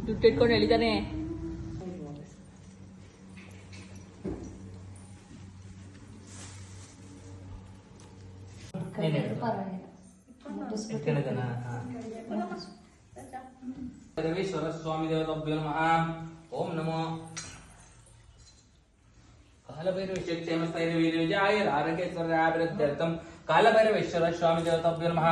ದುಡ್ಡು ಇಟ್ಕೊಂಡು ಹೇಳಿದಾನೆ. ಭೈರವೇಶ್ವರ ಸ್ವಾಮಿ ದೇವತಾಭ್ಯೋ ನಮಃ. ಓಂ ನಮೋ ಕಾಲಭೈರವೇಶ್ವರ ಕ್ಷೇಮಸ್ಥೈರ್ಯವಿಜಯಾಯ ಆರೋಗ್ಯೈಶ್ವರ್ಯಾಭಿವೃದ್ಧ್ಯರ್ಥಂ ಕಾಲಭೈರವೇಶ್ವರ ಸ್ವಾಮಿ ದೇವತಾಭ್ಯೋ ನಮಃ.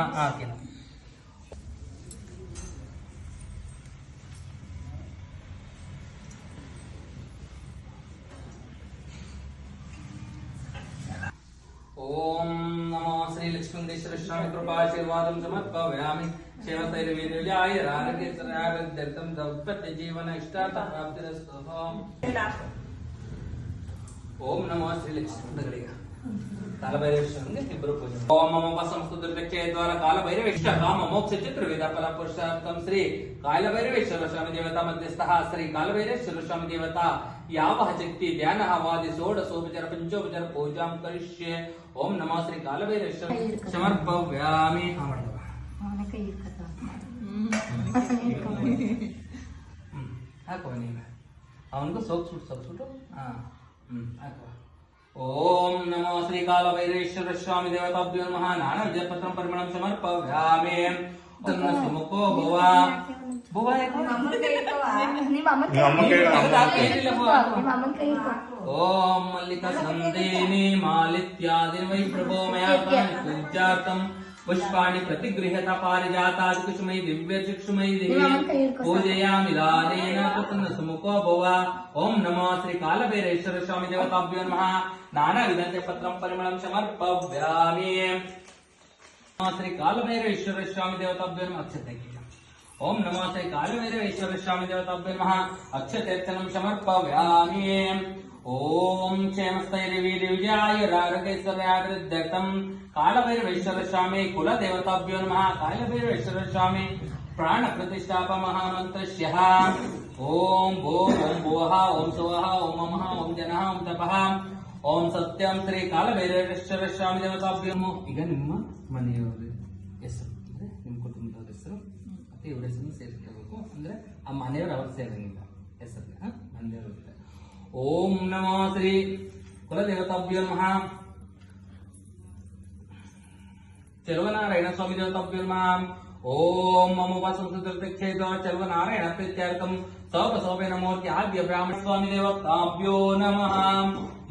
ಓಂ ನಮೋ ಶ್ರೀ ಲಕ್ಷ್ಮೀದೇಶ್ವರ ಸ್ವಾಮಿ ಕೃಪಾಶೀರ್ವಾದಂ ಸಮರ್ಪಯಾಮಿ. ಕ್ಷೇಮಸ್ಥೈರ್ಯವಿಜಯಾಯ ಆರೋಗ್ಯೈಶ್ವರ್ಯಾಭಿವೃದ್ಧ್ಯರ್ಥಂ ದಾಂಪತ್ಯ ಜೀವನ ಇಷ್ಟಾರ್ಥ ಪ್ರಾಪ್ತಿರಸ್ತು. ಓಂ ನಮೋ ಶ್ರೀ ಲಕ್ಷ್ಮೀಗಳಿಗೆ ಕಾಲಭೈರವೇಶ್ವರನಿಗೆ ಇಬ್ಬರು ಪೂಜೆ. ಓಂ ಮಮ ಸಂಸ್ಕೃತ ದ್ವಾರ ಕಾಲಭೈರವೇಶ್ವರ ಕಾಮ ಮೋಕ್ಷ ಚಿತ್ರವಿಧ ಫಲ ಪುರುಷಾರ್ಥಂ ಶ್ರೀ ಕಾಲಭೈರವೇಶ್ವರ ಸ್ವಾಮಿ ದೇವತಾ ಮಧ್ಯಸ್ಥಃ ಶ್ರೀ ಕಾಲಭೈರವೇಶ್ವರ ಸ್ವಾಮಿ ದೇವತಾ ಯಾವ ಶಕ್ತಿ ಧ್ಯಾನ ವಾದಿ ಷೋಡಶೋಪಚಾರ ಪಂಚೋಪಚಾರ ಪೂಜಾಂ ಕರಿಷ್ಯೆ. ಓಂ ನಮೋ ಶ್ರೀ ಕಾಲಭೈರವೇಶ್ವರ ಸಮರ್ಪಯಾಮಿ. ಹಾಕುವ ನೀನು ಅವನಿಗೂ ಸೋಕ್ಸ್ಬಿಟ್ಟು ಹಾಕುವ. ಓಂ ನಮೋ ಶ್ರೀ ಕಾಲಭೈರವೇಶ್ವರ ಸ್ವಾಮಿ ದೇವತಾಭ್ಯೋ ನಮಃ. ನಾನಾ ವಿಜಯಪತ್ರಂ ಪರಿಮಳಂ ಸಮರ್ಪಯಾಮಿ. ಸುಮುಖೋ ಭವ ಭವ ಓಂ ಮಲ್ಲಿಕಾ ಸಂದೇನಿ ಮಾಲಿತ್ಯಾದಿ ವೈ ಪ್ರಭೋ ಮಯಾ ಪೂಜ್ಯಾರ್ಥಂ ಪುಷ್ಪಾಣಿ ಪ್ರತಿಗೃಹ್ಯತ ಪಾರಿಜಾತಾದಿ ಕುಸುಮೈ ದಿವ್ಯ ಚಕ್ಷುಮೈ ದೇವಿ ಪೂಜಯಾಮಿ ದಾನೇನ ಪುತನ್ನ ಸುಮುಖೋ ಭವ. ಓಂ ನಮೋ ಶ್ರೀ ಕಾಲಭೈರವೇಶ್ವರ ಸ್ವಾಮಿ ದೇವತಾಭ್ಯೋ ನಮಃ. ನಾನಾ ವಿಧಂತೆ ಪತ್ರಂ ಪರಿಮಳಂ ಸಮರ್ಪಯಾಮಿ. ಶ್ರೀ ಕಾಲಭೈರವೇಶ್ವರ ಸ್ವಾಮಿ ದೇವತಾಭ್ಯೋ ನಮಃ. ಅಕ್ಷತೆ. ಓಂ ನಮೋ ಶ್ರೀ ಕಾಲಭೈರವೇಶ್ವರ ಸ್ವಾಮಿ ದೇವತಾಭ್ಯೋ ನಮಃ. ಅಕ್ಷತೇರ್ಚನಂ ಸಮರ್ಪಯಾಮಿ. ಓಂ ಕ್ಷೇಮಸ್ಥೈರ್ಯವಿಜಯಾಯ ಆರೋಗ್ಯೈಶ್ವರ್ಯಾಭಿವೃದ್ಧ್ಯರ್ಥಂ ಕಾಲಭೈರವೇಶ್ವರ ಸ್ವಾಮಿ ಕುಲ ದೇವತಾಭ್ಯೋ ನಮಃ. ಕಾಲಭೈರವೇಶ್ವರ ಸ್ವಾಮಿ ಪ್ರಾಣ ಪ್ರತಿಷ್ಠಾಪ ಮಹಾಮಂತ್ರಸ್ಯ. ಓಂ ಭೋ ಓಂ ಭುವಃ ಓಂ ಸುವಃ ಓಂ ಮಮಃ ಓಂ ಜನಃ ಓಂ ತಪಃ ಓಂ ಸತ್ಯಂ ಶ್ರೀ ಕಾಲಭೈರವೇಶ್ವರ ಸ್ವಾಮಿ ದೇವತಾಭ್ಯೋ ನಮಃ. ಈಗ ನಿಮ್ಮ ಮನೆಯವರ ಹೆಸರು ಅಂದ್ರೆ ನಿಮ್ಮ ಕುಟುಂಬದವರ ಹೆಸರು ಮತ್ತೆ ಇವರ ಹೆಸರು ಸೇರಿಸಬೇಕು. ಅಂದ್ರೆ ಆ ಮನೆಯವರು ಅವ್ರು ಸೇರಂಗಿಲ್ಲ ಹೆಸರು ಮನೆಯವರು. ಓಂ ನಮೋ ಶ್ರೀ ಕುಲದೇವತಾಭ್ಯೋ ನಮಃ. ಚಲುವನಾರಾಯಣ ಸ್ವಾಮಿ ದೇವತಾಭ್ಯೋ ನಮಃ. ಓಂ ಮಮ ಸಂಸ್ಕೃತೇದ ಚಲುವನಾರಾಯಣ ಪ್ರೀತ್ಯಾರ್ಥಂ ಸೌಪಸೌಪೇನ ಮೂರ್ತಿ ಆದ್ಯ ಬ್ರಾಹ್ಮಣ ಸ್ವಾಮಿ ದೇವತಾಭ್ಯೋ ನಮಃ.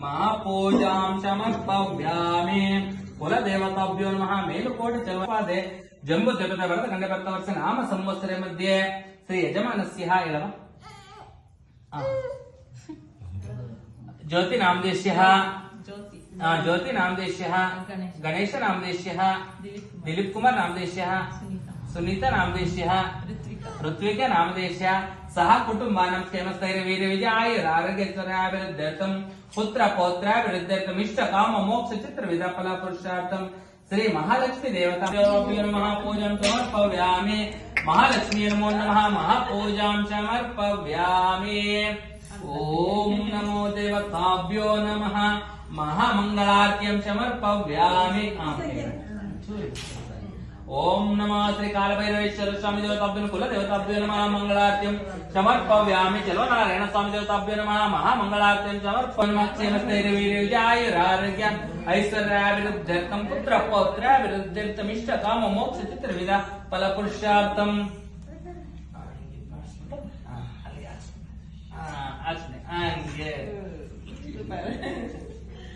ಮಹಾಪೂಜಾಂ ಸಮರ್ಪಯಾಮಿ. ಕುಲದೇವತಾಭ್ಯೋ ನಮಃ. ಮೇಲುಕೋಟೆ ಚಲುವಾದೆ ಜಂಬು ಜಗದ ಭರತ ಖಂಡ ಭಕ್ತ ವರ್ಷ ನಾಮ ಸಂವತ್ಸರ ಮಧ್ಯೆ ಶ್ರೀ ಯಜಮಾನಸ್ಯ ಹೇಳವ ಜ್ಯೋತಿ ನಾಮದೇಶ್ಯ ಜ್ಯೋತಿ ನಾಮದೇಶ್ಯ ಗಣೇಶ ನಾಮದೇಶ್ಯ ದಿಲೀಪ್ ಕುಮಾರ್ ನಾಮದೇಶ್ಯ ಸುನೀತಾ ನಾಮದೇಶ್ಯ ಋತ್ವಿಕಾ ನಾಮದೇಶ್ಯ ಸಹ ಕುಟುಂಬಾನಂ ಕ್ಷೇಮಸ್ಥೈರ್ಯವಿಜಯಾಯ ಆರೋಗ್ಯೈಶ್ವರ್ಯಾಭಿವೃದ್ಧ್ಯರ್ಥಂ ಪುತ್ರ ಪೌತ್ರಾಭಿವೃದ್ಧ್ಯರ್ಥಂ ಇಷ್ಟ ಕಾಮ ಮೋಕ್ಷ ಚಿತ್ರ ವಿಧ ಫಲ ಪುರುಷಾರ್ಥಂ ಶ್ರೀ ಮಹಾಲಕ್ಷ್ಮೀ ದೇವತಾಭ್ಯೋ ನಮಃ. ಪೂಜಾಂ ಸಮರ್ಪಯಾಮಿ. ಮಹಾಲಕ್ಷ್ಮೀ ನಮೋ ನಮಃ. ಮಹಾಪೂಜಾಂ ಸಮರ್ಪಯಾಮಿ. ಓಂ ನಮೋ ದೇವತಾಭ್ಯೋ ನಮಃ. ಮಹಾಮಂಗಳಾರ್ತ್ಯಂ ಸಮರ್ಪಯಾಮಿ. ಓಂ ನಮೋ ಶ್ರೀ ಕಾಲಭೈರವೇಶ್ವರ ಸ್ವಾಮಿ ದೇವತಾಭ್ಯೋ ಕುಲ ದೇವತಾಭ್ಯೋ ನಮಃ. ಮಂಗಳಾರ್ತ್ಯಂ ಸಮರ್ಪಯಾಮಿ. ಚಲುವನಾರಾಯಣ ಸ್ವಾಮಿ ದೇವತಾಭ್ಯೋ ನಮಃ. ಮಹಾಮಂಗಳಾರ್ತ್ಯಂ ಸಮರ್ಪಯಾಮಿ. ಕ್ಷೇಮಸ್ಥೈರ್ಯವಿಜಯಾಯ ಆರೋಗ್ಯ ಐಶ್ವರ್ಯಾಭಿವೃದ್ಧ್ಯರ್ಥಂ ಪುತ್ರ ಪೌತ್ರಾಭಿವೃದ್ಧ್ಯರ್ಥಂ ಇಷ್ಟ ಕಾಮ ಮೋಕ್ಷ ಚಿತ್ರವಿಧ ಫಲ ಪುರುಷಾರ್ಥಂ. ಹಂಗೆ